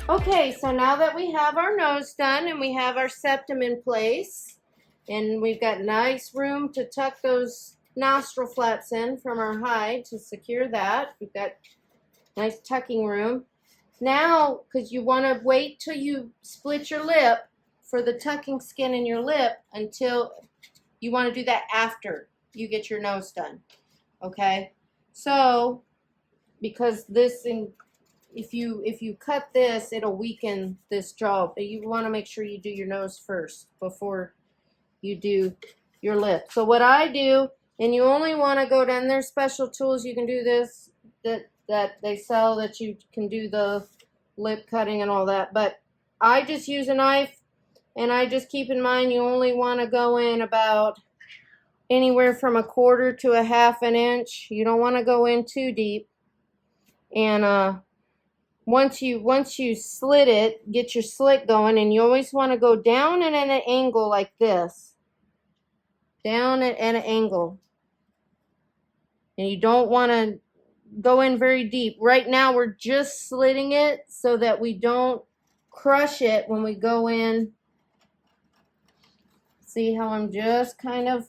Okay, so now that we have our nose done and we have our septum in place, and we've got nice room to tuck those nostril flaps in from our hide to secure that. We've got nice tucking room. Now, because you want to wait till you split your lip for the tucking skin in your lip until you want to do that after you get your nose done. Okay? So, because this if you cut this, it'll weaken this jaw. But you want to make sure you do your nose first before you do your lip. So what I do, and you only want to go down, there's special tools you can do this that they sell that you can do the lip cutting and all that. But I just use a knife, and I just keep in mind you only want to go in about anywhere from 1/4 to 1/2 an inch. You don't want to go in too deep. And once you slit it, get your slit going, and you always want to go down and at an angle like this. Down at an angle. And you don't want to go in very deep. Right now we're just slitting it so that we don't crush it when we go in. See how I'm just kind of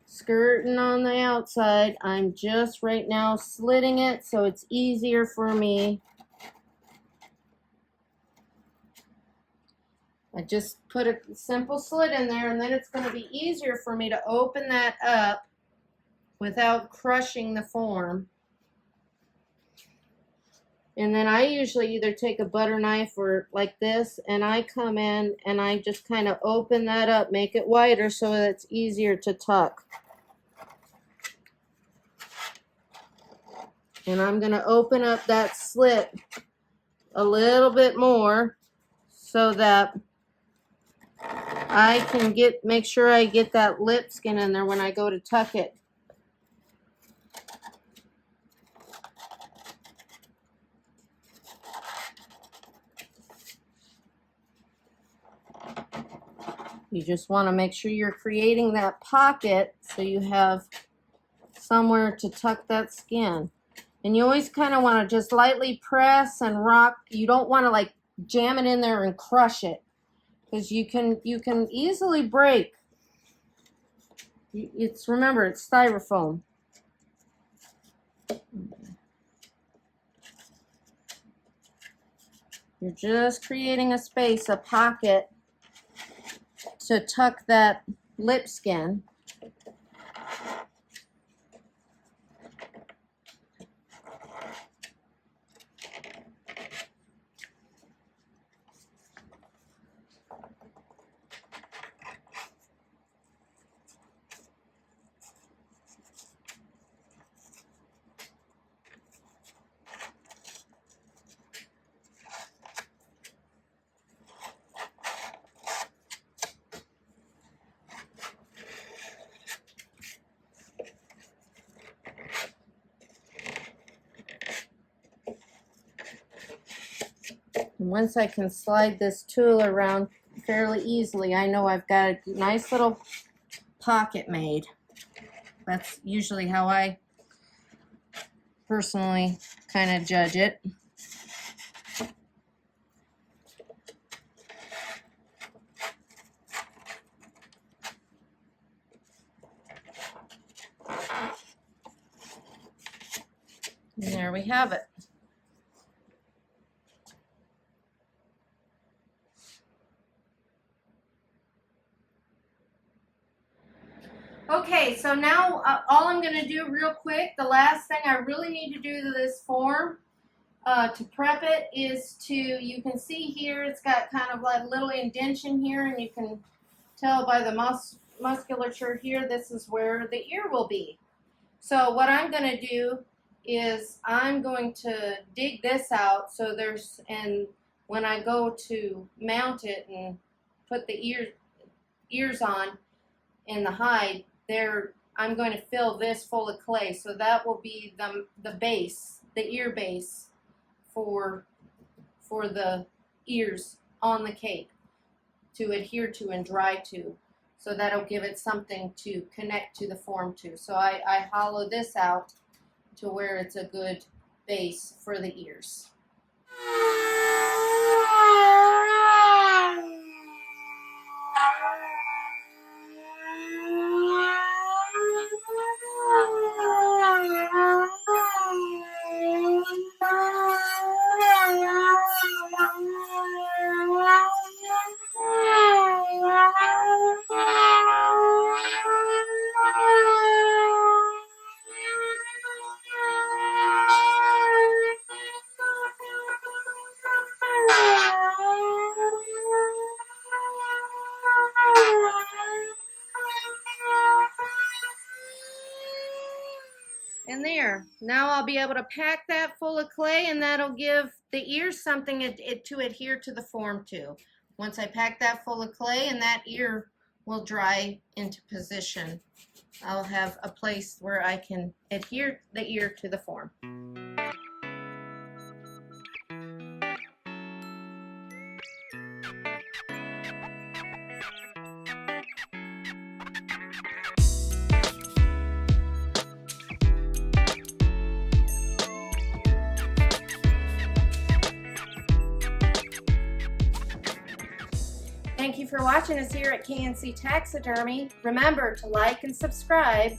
skirting on the outside. I'm just right now slitting it so it's easier for me. I just put a simple slit in there, and then it's going to be easier for me to open that up without crushing the form. And then I usually either take a butter knife or like this, and I come in and I just kind of open that up, make it wider so that it's easier to tuck. And I'm going to open up that slit a little bit more so that I can make sure I get that lip skin in there when I go to tuck it. You just want to make sure you're creating that pocket so you have somewhere to tuck that skin. And you always kind of want to just lightly press and rock. You don't want to like jam it in there and crush it, because you can easily break. Remember, it's styrofoam. You're just creating a space, a pocket to tuck that lip skin. And once I can slide this tool around fairly easily, I know I've got a nice little pocket made. That's usually how I personally kind of judge it. And there we have it. Okay, so now all I'm going to do real quick, the last thing I really need to do to this form to prep it is you can see here it's got kind of like a little indentation here, and you can tell by the musculature here this is where the ear will be. So what I'm going to do is I'm going to dig this out and when I go to mount it and put the ears on in the hide, I'm going to fill this full of clay, so that will be the base, the ear base for the ears on the cape to adhere to and dry to. So that'll give it something to connect to the form to. So I hollow this out to where it's a good base for the ears. there. Now I'll be able to pack that full of clay, and that'll give the ears something to adhere to the form to. Once I pack that full of clay, and that ear will dry into position, I'll have a place where I can adhere the ear to the form. Thank you for watching us here at K&C Taxidermy. Remember to like and subscribe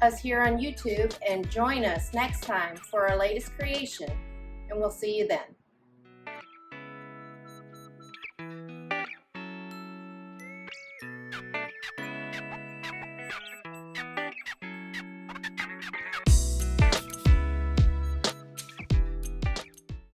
us here on YouTube, and join us next time for our latest creation. And we'll see you then.